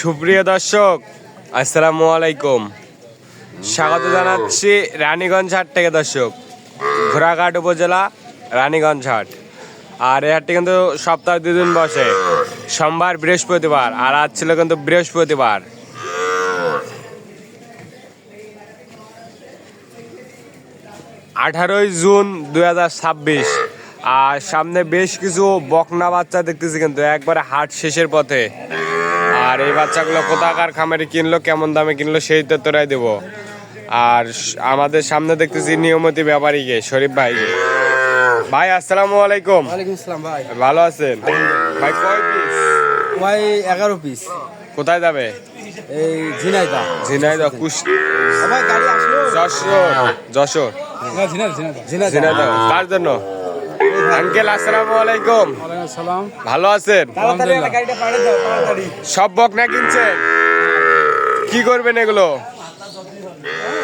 সুপ্রিয় দর্শক, আসসালামু আলাইকুম। স্বাগত জানাচ্ছি রানীগঞ্জ হাট থেকে। দর্শক, ঘোড়াঘাট উপজেলা রানীগঞ্জ হাট। আর এই হাটটি কিন্তু সপ্তাহে 2 দিন বসে, সোমবার বৃহস্পতিবার। আর আজ ছিল কিন্তু বৃহস্পতিবার। জুন 18 2026। আর সামনে বেশ কিছু বকনা বাচ্চা দেখতেছি, কিন্তু একবারে হাট শেষের পথে। আর এই বাচ্চাগুলো কোথাকার খামারে কিনলো, কেমন দামে কিনলো, সেই তথ্যটাই দেবো। আর আমাদের সামনে দেখতেছি নিয়মিত ব্যাপারীকে, শরীফ ভাইকে। ভাই আসসালামু আলাইকুম। ওয়ালাইকুম আসসালাম ভাই। ভালো আছেন ভাই? কয় পিস? ভাই 11 পিস। কোথায় যাবে? এই ঝিনাইদহ। ঝিনাইদহ ভাই গাড়ি আসলো। যশোর। না ঝিনাইদহ। কার জন্য? আঙ্কেল আসসালামু আলাইকুম। ওয়ালাইকুম আসসালাম। ভালো আছেন? তাড়াতাড়ি গাড়িটা পাঠিয়ে দাও, তাড়াতাড়ি। সব বকনা কিনছেন? কি করবেন এগুলো?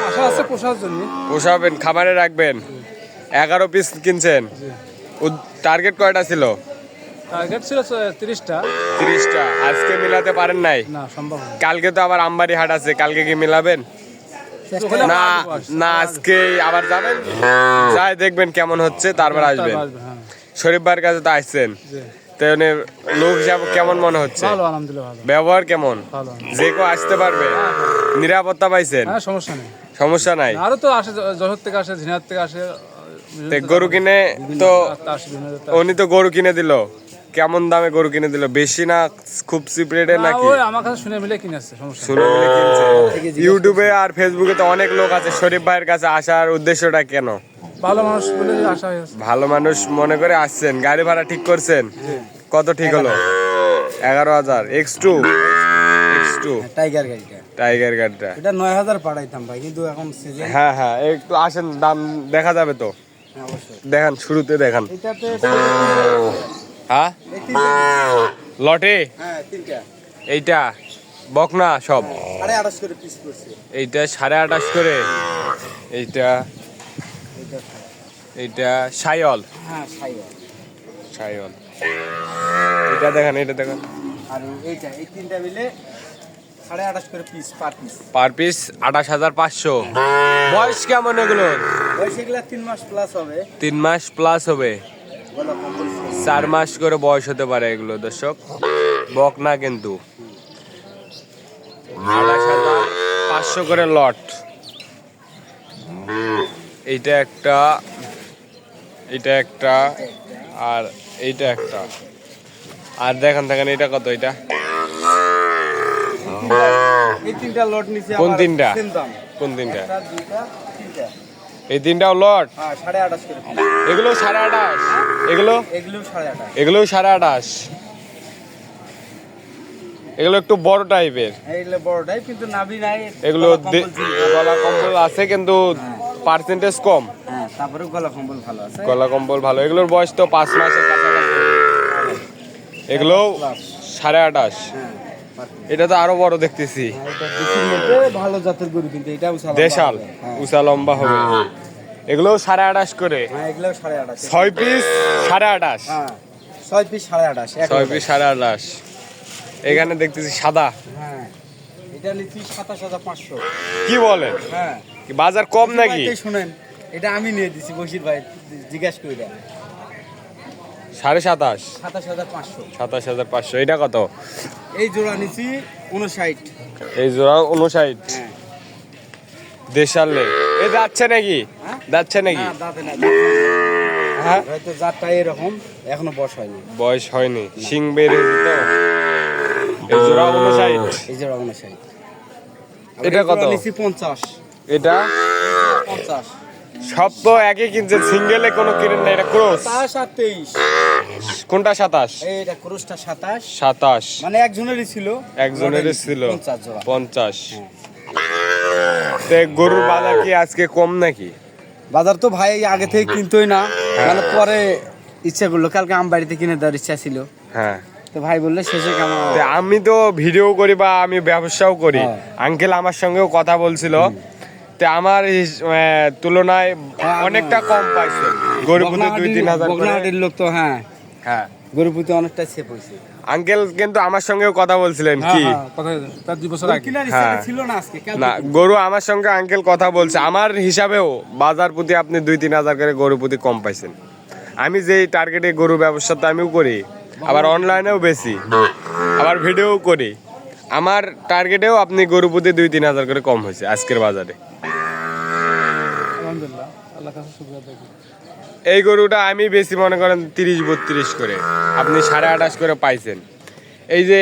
আশা আছে পোষার জন্য। পোষাবেন, খামারে রাখবেন। 11 পিস কিনছেন। টার্গেট কয়টা ছিল? টার্গেট ছিল 30টা। 30টা। আজকে মিলাতে পারেন নাই? না, সম্ভব না। কালকে তো আবার আমবাড়ি হাট আছে, কালকে কি মিলাবেন? না না, আজকে আবার যাবেন, যাই দেখবেন কেমন হচ্ছে, তারপর আসবেন। শরীফ ভাইয়ের কাছে তো আসছেন, তো লোক হিসাবে কেমন মনে হচ্ছে? ভালো, আলহামদুলিল্লাহ ভালো। ব্যবহার কেমন? ভালো। যে কেউ আসতে পারবে? নিরাপত্তা পাইছেন? হ্যাঁ, সমস্যা নেই। সমস্যা নাই। আরো তো আসে, যশোর থেকে আসে, ঝিনাইদহ থেকে আসে। গরু কিনে তো বিভিন্ন উনি তো গরু কিনে দিল, কেমন দামে গরু কিনে দিল? বেশি না খুব চিপ রেটে নাকি? ওই আমার কাছে শুনে মিলে কিনেছে, সমস্যা নেই। শুনে মিলে কিনছে। ইউটিউবে আর ফেসবুকে তো অনেক লোক আছে। শরীফ ভাইয়ের কাছে আসার উদ্দেশ্যটা কেন? ভালো মানুষ বলে আশা হয়েছে। ভালো মানুষ মনে করে আসছেন। গাড়ি ভাড়া ঠিক করছেন? কত ঠিক হলো? 11,000। X2 টাইগার গাড়িটা। টাইগার গাড়িটা। এটা 9000 পাঠাইতাম ভাই, কিন্তু এখন সিজন। হ্যাঁ হ্যাঁ, একটু আসেন, দাম দেখা যাবে তো। হ্যাঁ, অবশ্যই। দেখান, শুরুতে দেখান। এটাতে হ্যাঁ, লটে হ্যাঁ, 3টা। এইটা বকনা সব। 28.5 করে পিস পড়ছে। এইটা 28.5 করে। এইটা এইটা সাইল। হ্যাঁ, সাইল। এটা দেখেন, এটা দেখেন। আর এইটা, এই 3টা মিলে 28.5 করে পিস, পার পিস 28,500। বয়স কেমন এগুলো? বয়স এগুলা 3 মাস প্লাস হবে। 3 মাস প্লাস হবে। গলা কম্বল সহ। 4 মাস করে বয়স হতে পারে এগুলো। দর্শক, বকনা কিন্তু 28,500 করে লট। এইটা একটা, এটা একটা, আর এইটা একটা। আর দেখেন এটা কত? এটা এই 3টা লট নিচে। কোন 3টা? সেম দাম। কোন 3টা? 1টা, 2টা, 3টা। এই 3টাও লট? হ্যাঁ, 28.5 করে পিস। এগুলো 28.5। এগুলো 28.5। এগুলোও 28.5। এগুলো একটু বড় টাইপের। এইগুলো বড়টাই, কিন্তু নাভি নাই। এগুলো গলা কম্বল ছিল। গলা কম্বল আছে, কিন্তু পার্সেন্টেজ কম। হ্যাঁ, তারপরে গলা কম্বল ভালো আছে। গলা কম্বল ভালো। এগুলোর বয়স তো 5 মাসের কাছাকাছি। এগুলো 28.5। হ্যাঁ, এটা তো আরো বড় দেখতেছি। এটা দেশির মধ্যে ভালো জাতের গরু, কিন্তু এটা উসালা। দেশাল, উঁচা লম্বা হবে। এগুলোও 28.5 করে। হ্যাঁ, এগুলো 28.5। 6 পিস 28.5। হ্যাঁ, 6 পিস 28.5। 6 পিস 28.5। এখানে দেখতেছি সাদা। হ্যাঁ, এটা নিচ্ছি 27,500। কি বলেন? হ্যাঁ, কি বাজার কম নাকি? শুনেন, এটা আমি নিয়ে দিছি বশির ভাই, জিজ্ঞাসা করি। 27.5। 27,500। 27,500। এটা কত? এই জোড়া নিচ্ছি 59। এই জোড়া 59। হ্যাঁ। দেশালে এই যাচ্ছে নাকি? হ্যাঁ? যাচ্ছে নাকি? না, দাঁতে না। হ্যাঁ, হয়তো জাতটা এরকম, এখনো বয়স হয়নি। বয়স হয়নি, শিং বেরিয়েছে তো। এই জোড়া 59। এই জোড়া 59। এটা কত? নিচ্ছি 50। এটা 50। সব তো একই কিনছে, সিঙ্গেলে কোনো কিনেন না। এটা ক্রস। 27 আর 23। কোনটা 27? এইটা ক্রসটা 27। 27 মানে একজনেরই ছিল। একজনেরই ছিল। 50 জোড়া। 50। তে গরুর বাজার কি আজকে কম নাকি? বাজার তো ভাই আগে থেকে কিনতোই না, মানে পরে ইচ্ছা করলো, কালকে আমবাড়িতে কিনে দেওয়ার ইচ্ছা ছিল। হ্যাঁ, তো ভাই বললে শেষে কেমন। আমি তো ভিডিও করি বা আমি ব্যবসাও করি। আঙ্কেল আমার সঙ্গেও কথা বলছিল, তে আমার তুলনায় অনেকটা কম পাইছে। গরু প্রতি 2-3 হাজার করে। বগনাহাটির লোক তো। হ্যাঁ, হ্যাঁ, গরু প্রতি অনেকটা সেভ হয়েছে। আঙ্কেল কিন্তু আমার সঙ্গেও কথা বলছিলেন কি তার 2 বছর আগে কিনার হ্যাঁ। ছিল না আজকে না গরু আমার সঙ্গে আঙ্কেল কথা বলছে আমার হিসাবেও বাজার প্রতি আপনি 2-3 হাজার করে গরু প্রতি কম পাইছেন আমি যেই টার্গেটে গরু ব্যবসা তো আমিও করি আবার অনলাইনেও বেশি আবার ভিডিও করি আমার টার্গেটেও আপনি গরু প্রতি 2-3 হাজার করে কম হয়েছে আজকের বাজারে আলহামদুলিল্লাহ আল্লাহ কাছে শুকরিয়া আদায় করি। এই গরুটা আমি বেশি মনে করেন 30-32 করে আপনি 28.5 করে পাইছেন এই যে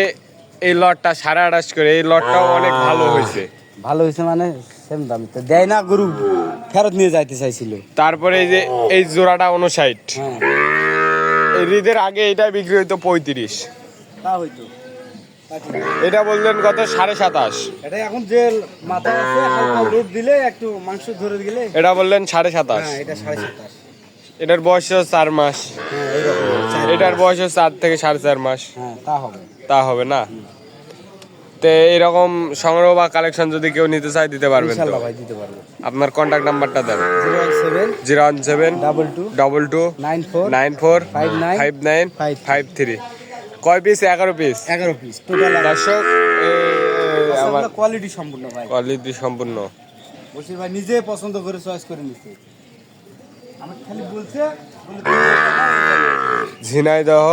এই লটটা 28.5 করে এই লটটাও অনেক ভালো হয়েছে ভালো হয়েছে মানে সেম দাম তো দেয় না গরু ফেরত নিয়ে যাইতে চাইছিল তারপরে এই যে এই জোড়াটা 59 হ্যাঁ এই ঈদের আগে এটা বিক্রি হইতো 35 তা হইতো এটা বললেন কত 27.5 এটা এখন যে মাথা আছে হালকা লোড দিলে একটু মাংস ধরে গেলে এটা বললেন 27.5 হ্যাঁ এটা 27.5 এটার বয়স 4 মাস হ্যাঁ এইরকম এটার বয়স 4 থেকে 4.5 মাস হ্যাঁ তা হবে তা হবে না তে এরকম সংগ্রহ বা কালেকশন যদি কেউ নিতে চায় দিতে পারবেন তো ইনশাআল্লাহ ভাই দিতে পারবো আপনার কন্টাক্ট নাম্বারটা দেন 017 017 22 22 94 94 59 59 53 কয় পিস 11 পিস 11 পিস টোটাল দর্শক আমার কোয়ালিটি সম্পূর্ণ ভাই কোয়ালিটি সম্পূর্ণ বসির ভাই নিজে পছন্দ করে চয়েস করে নিচ্ছে আমি খালি বলছে ঝিনাইদহ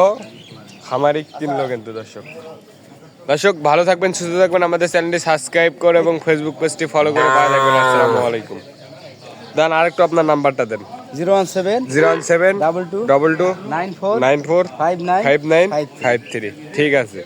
খামারি কিনলো কিন্তু দর্শক ভালো থাকবেন সুস্থ থাকবেন আমাদের চ্যানেলটি সাবস্ক্রাইব করে এবং ফেসবুক পেজটি ফলো করে পাশে থাকবেন আসসালামু আলাইকুম দেন আরেকটু আপনার নাম্বারটা দেন 017 017 22 22 94 94 59 59 53 ঠিক আছে